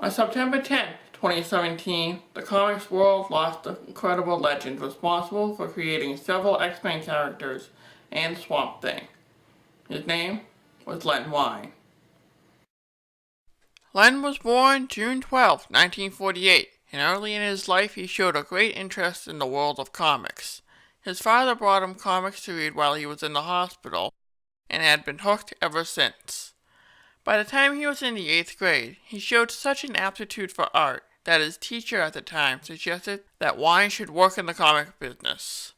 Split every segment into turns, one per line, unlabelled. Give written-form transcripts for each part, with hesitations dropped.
On September 10th, 2017, the comics world lost the incredible legend responsible for creating several X-Men characters and Swamp Thing. His name was Len Wein. Len was born June 12, 1948, and early in his life he showed a great interest in the world of comics. His father brought him comics to read while he was in the hospital, and had been hooked ever since. By the time he was in the 8th grade, he showed such an aptitude for art that his teacher at the time suggested that Wein should work in the comic business.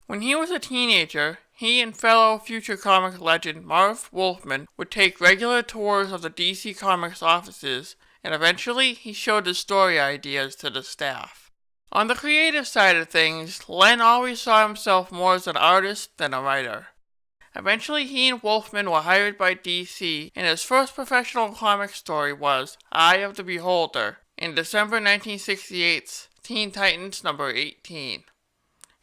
When he was a teenager, he and fellow future comic legend Marv Wolfman would take regular tours of the DC Comics offices, and eventually he showed his story ideas to the staff. On the creative side of things, Len always saw himself more as an artist than a writer. Eventually he and Wolfman were hired by DC, and his first professional comic story was Eye of the Beholder in December 1968's Teen Titans number 18.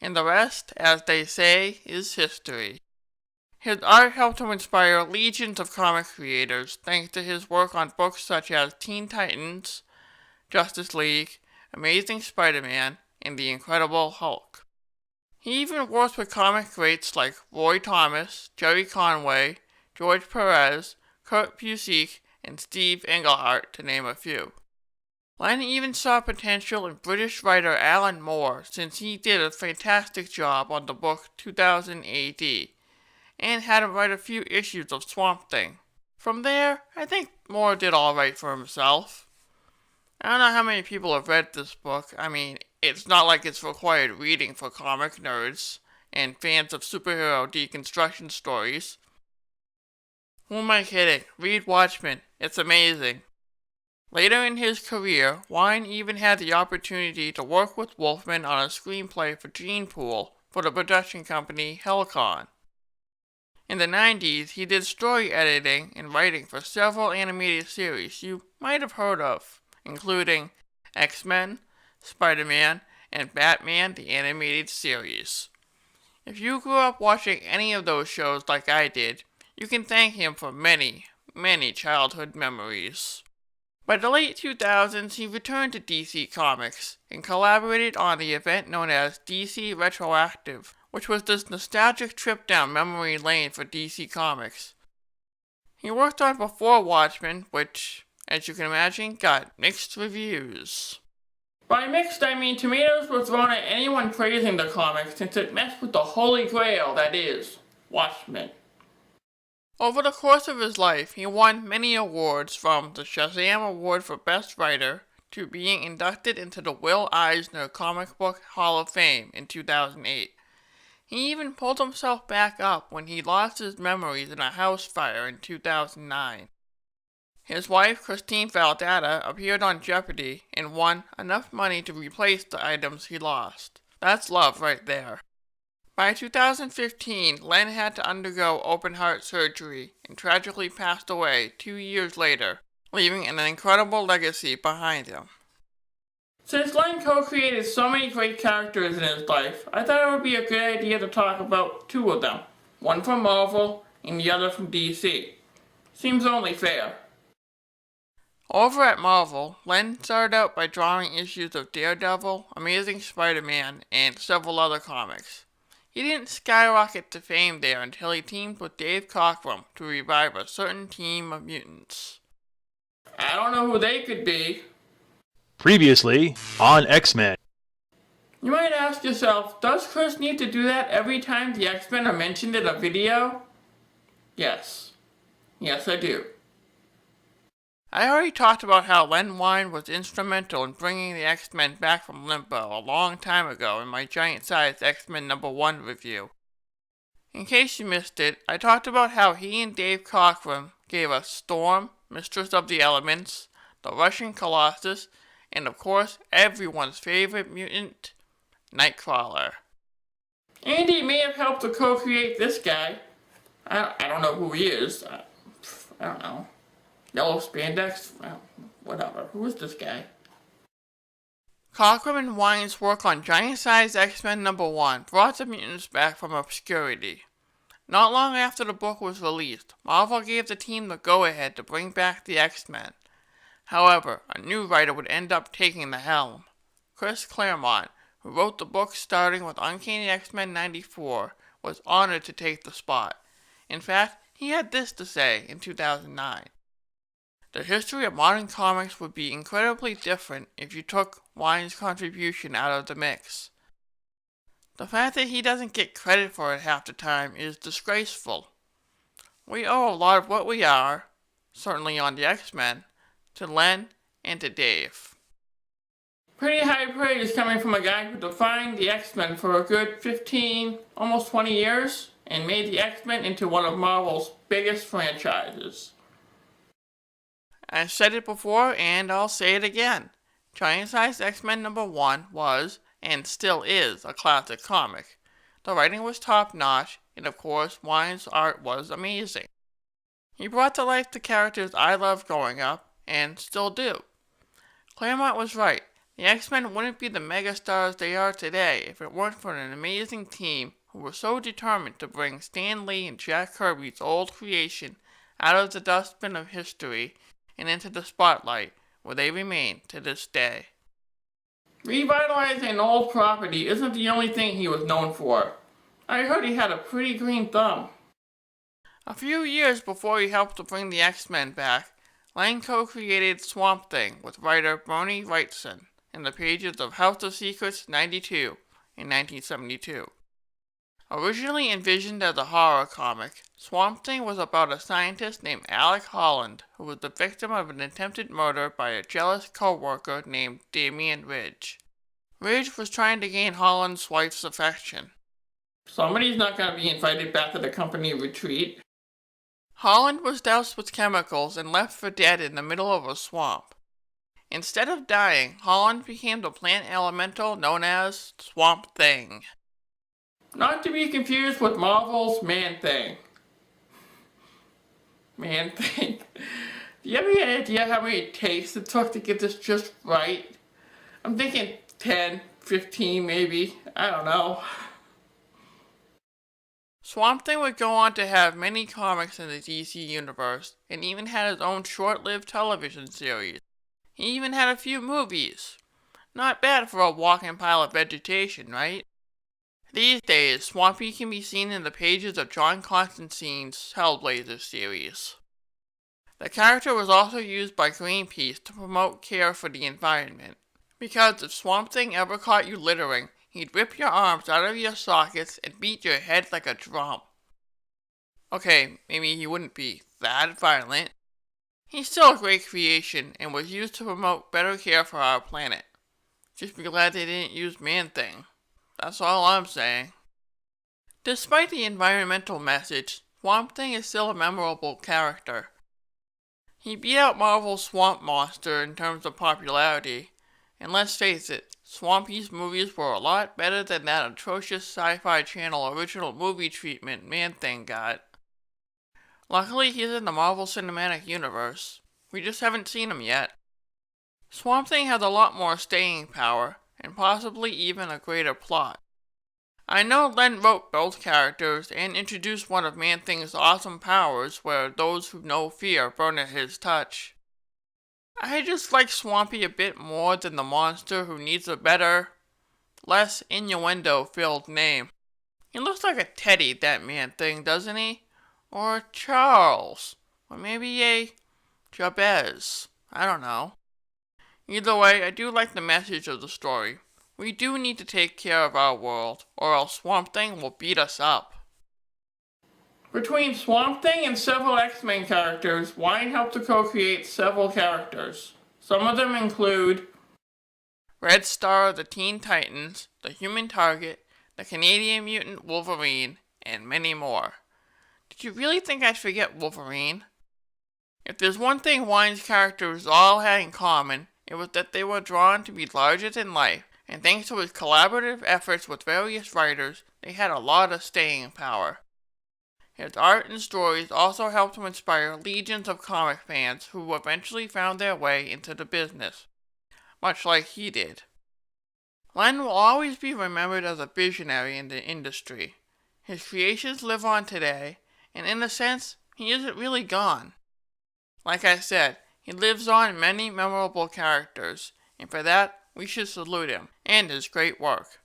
And the rest, as they say, is history. His art helped to inspire legions of comic creators thanks to his work on books such as Teen Titans, Justice League, Amazing Spider-Man, and The Incredible Hulk. He even worked with comic greats like Roy Thomas, Jerry Conway, George Perez, Kurt Busiek, and Steve Englehart, to name a few. Len even saw potential in British writer Alan Moore, since he did a fantastic job on the book 2000 AD, and had him write a few issues of Swamp Thing. From there, I think Moore did alright for himself. I don't know how many people have read this book. I mean, it's not like it's required reading for comic nerds and fans of superhero deconstruction stories. Who am I kidding? Read Watchmen. It's amazing. Later in his career, Wein even had the opportunity to work with Wolfman on a screenplay for Gene Pool for the production company Hellkon. In the 90s, he did story editing and writing for several animated series you might have heard of, including X-Men, Spider-Man, and Batman the Animated Series. If you grew up watching any of those shows like I did, you can thank him for many, many childhood memories. By the late 2000s, he returned to DC Comics and collaborated on the event known as DC Retroactive, which was this nostalgic trip down memory lane for DC Comics. He worked on Before Watchmen, which, as you can imagine, got mixed reviews. By mixed, I mean tomatoes were thrown at anyone praising the comic since it messed with the holy grail that is Watchmen. Over the course of his life, he won many awards, from the Shazam Award for Best Writer to being inducted into the Will Eisner Comic Book Hall of Fame in 2008. He even pulled himself back up when he lost his memories in a house fire in 2009. His wife, Christine Valdata, appeared on Jeopardy and won enough money to replace the items he lost. That's love right there. By 2015, Len had to undergo open-heart surgery and tragically passed away 2 years later, leaving an incredible legacy behind him. Since Len co-created so many great characters in his life, I thought it would be a good idea to talk about two of them, one from Marvel and the other from DC. Seems only fair. Over at Marvel, Len started out by drawing issues of Daredevil, Amazing Spider-Man, and several other comics. He didn't skyrocket to fame there until he teamed with Dave Cockrum to revive a certain team of mutants. I don't know who they could be.
Previously on X-Men.
You might ask yourself, does Chris need to do that every time the X-Men are mentioned in a video? Yes. Yes, I do. I already talked about how Len Wein was instrumental in bringing the X-Men back from limbo a long time ago in my giant-sized X-Men #1 review. In case you missed it, I talked about how he and Dave Cockrum gave us Storm, Mistress of the Elements, the Russian Colossus, and of course everyone's favorite mutant, Nightcrawler. Andy may have helped to co-create this guy. I don't know who he is. I don't know. Yellow spandex? Well, whatever. Who is this guy? Cockrum and Wein's work on giant-sized X-Men #1 brought the mutants back from obscurity. Not long after the book was released, Marvel gave the team the go-ahead to bring back the X-Men. However, a new writer would end up taking the helm. Chris Claremont, who wrote the book starting with Uncanny X-Men 94, was honored to take the spot. In fact, he had this to say in 2009. The history of modern comics would be incredibly different if you took Wein's contribution out of the mix. The fact that he doesn't get credit for it half the time is disgraceful. We owe a lot of what we are, certainly on the X-Men, to Len and to Dave. Pretty high praise coming from a guy who defined the X-Men for a good 15, almost 20 years, and made the X-Men into one of Marvel's biggest franchises. I've said it before, and I'll say it again. Giant-Sized X-Men #1 was, and still is, a classic comic. The writing was top-notch, and of course, Wein's art was amazing. He brought to life the characters I loved growing up, and still do. Claremont was right. The X-Men wouldn't be the megastars they are today if it weren't for an amazing team who were so determined to bring Stan Lee and Jack Kirby's old creation out of the dustbin of history and into the spotlight, where they remain to this day. Revitalizing an old property isn't the only thing he was known for. I heard he had a pretty green thumb. A few years before he helped to bring the X-Men back, Lang co-created Swamp Thing with writer Bernie Wrightson in the pages of House of Secrets 92 in 1972. Originally envisioned as a horror comic, Swamp Thing was about a scientist named Alec Holland who was the victim of an attempted murder by a jealous co-worker named Damian Ridge. Ridge was trying to gain Holland's wife's affection. Somebody's not going to be invited back to the company retreat. Holland was doused with chemicals and left for dead in the middle of a swamp. Instead of dying, Holland became the plant elemental known as Swamp Thing. Not to be confused with Marvel's Man-Thing. Man-Thing. Do you have any idea how many takes it took to get this just right? I'm thinking 10, 15 maybe. I don't know. Swamp Thing would go on to have many comics in the DC universe, and even had his own short-lived television series. He even had a few movies. Not bad for a walking pile of vegetation, right? These days, Swampy can be seen in the pages of John Constantine's Hellblazer series. The character was also used by Greenpeace to promote care for the environment, because if Swamp Thing ever caught you littering, he'd rip your arms out of your sockets and beat your head like a drum. Okay, maybe he wouldn't be that violent. He's still a great creation and was used to promote better care for our planet. Just be glad they didn't use Man-Thing. That's all I'm saying. Despite the environmental message, Swamp Thing is still a memorable character. He beat out Marvel's Swamp Monster in terms of popularity, and let's face it, Swampy's movies were a lot better than that atrocious Sci-Fi Channel original movie treatment Man-Thing got. Luckily, he's in the Marvel Cinematic Universe. We just haven't seen him yet. Swamp Thing has a lot more staying power, and possibly even a greater plot. I know Len wrote both characters and introduced one of Man-Thing's awesome powers where those who know fear burn at his touch. I just like Swampy a bit more than the monster who needs a better, less innuendo-filled name. He looks like a Teddy, that Man-Thing, doesn't he? Or Charles. Or maybe a Jabez. I don't know. Either way, I do like the message of the story. We do need to take care of our world, or else Swamp Thing will beat us up. Between Swamp Thing and several X-Men characters, Wein helped to co-create several characters. Some of them include Red Star, the Teen Titans, the Human Target, the Canadian Mutant Wolverine, and many more. Did you really think I'd forget Wolverine? If there's one thing Wein's characters all had in common, it was that they were drawn to be larger than life, and thanks to his collaborative efforts with various writers, they had a lot of staying power. His art and stories also helped to inspire legions of comic fans who eventually found their way into the business, much like he did. Len will always be remembered as a visionary in the industry. His creations live on today, and in a sense, he isn't really gone. Like I said, He lives on in many memorable characters, and for that, we should salute him and his great work.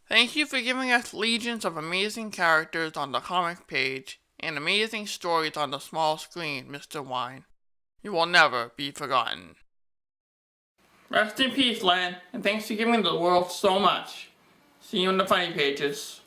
Thank you for giving us legions of amazing characters on the comic page and amazing stories on the small screen, Mr. Wein. You will never be forgotten. Rest in peace, Len, and thanks for giving the world so much. See you in the funny pages.